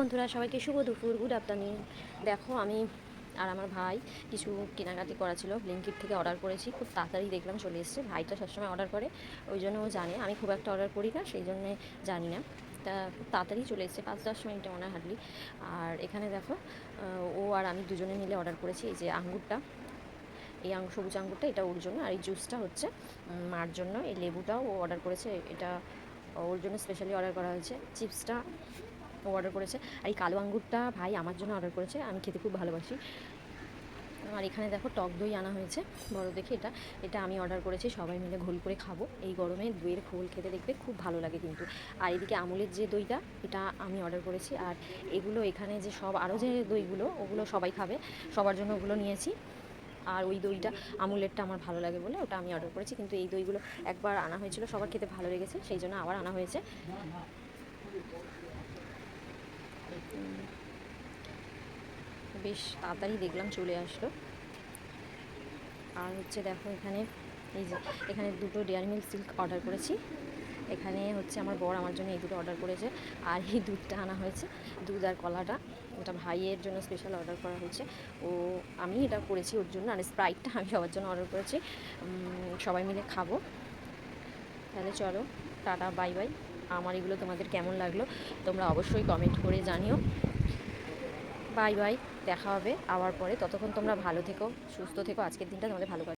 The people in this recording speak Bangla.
বন্ধুরা, সবাইকে শুভ দুপুর, গুড আফটারনুন। দেখো আমি আর আমার ভাই কিছু কেনাকাটি করা ছিল, ব্লিঙ্কিট থেকে অর্ডার করেছি। খুব তাড়াতাড়ি দেখলাম চলে এসেছে। ভাইটা সবসময় অর্ডার করে, ওই জন্য ও জানে। আমি খুব একটা অর্ডার করি না, সেই জন্যে জানি না। তা খুব তাড়াতাড়ি চলে এসেছে, 5-10 মিনিটে মনে হয় হার্ডলি। আর এখানে দেখো ও আর আমি দুজনে মিলে অর্ডার করেছি। এই যে আঙ্গুরটা, এই সবুজ আঙ্গুরটা, এটা ওর জন্য। আর এই জুসটা হচ্ছে মার জন্য। এই লেবুটাও ও অর্ডার করেছে, এটা ওর জন্য স্পেশালি অর্ডার করা হয়েছে। চিপসটা ও অর্ডার করেছে। আর এই কালো আঙ্গুরটা ভাই আমার জন্য অর্ডার করেছে, আমি খেতে খুব ভালোবাসি। আর এখানে দেখো টক দই আনা হয়েছে বড় দেখে। এটা এটা আমি অর্ডার করেছি, সবাই মিলে ঘোল করে খাবো। এই গরমে দইয়ের ঘোল খেতে দেখবে খুব ভালো লাগে কিন্তু। আর এদিকে আমুলের যে দইটা, এটা আমি অর্ডার করেছি। আর এগুলো এখানে যে সব আরও যে দইগুলো, ওগুলো সবাই খাবে, সবার জন্য ওগুলো নিয়েছি। আর ওই দইটা আমুলেরটা আমার ভালো লাগে বলে ওটা আমি অর্ডার করেছি। কিন্তু এই দইগুলো একবার আনা হয়েছিল, সবার খেতে ভালো লেগেছে, সেই জন্য আবার আনা হয়েছে। বেশ তাড়াতাড়ি দেখলাম চলে আসলো। আর হচ্ছে দেখো এখানে, এই যে এখানে দুটো ডেয়ারি মিল্ক সিল্ক অর্ডার করেছি। এখানে হচ্ছে আমার বর আমার জন্য এই দুটো অর্ডার করেছে। আর এই দুধটা আনা হয়েছে, দুধ আর কলাটা, এটা ভাইয়ের জন্য স্পেশাল অর্ডার করা হয়েছে। ও আমি এটা করেছি ওর জন্য। আর স্প্রাইটটা আমি সবার জন্য অর্ডার করেছি, সবাই মিলে খাবো। তাহলে চলো, টাটা, বাই বাই। আমার এগুলো তোমাদের কেমন লাগলো তোমরা অবশ্যই কমেন্ট করে জানিও। বাই বাই, দেখা হবে আবার পরে। ততক্ষণ তোমরা ভালো থেকো, সুস্থ থেকো, আজকের দিনটা তোমাদের ভালো কাটুক।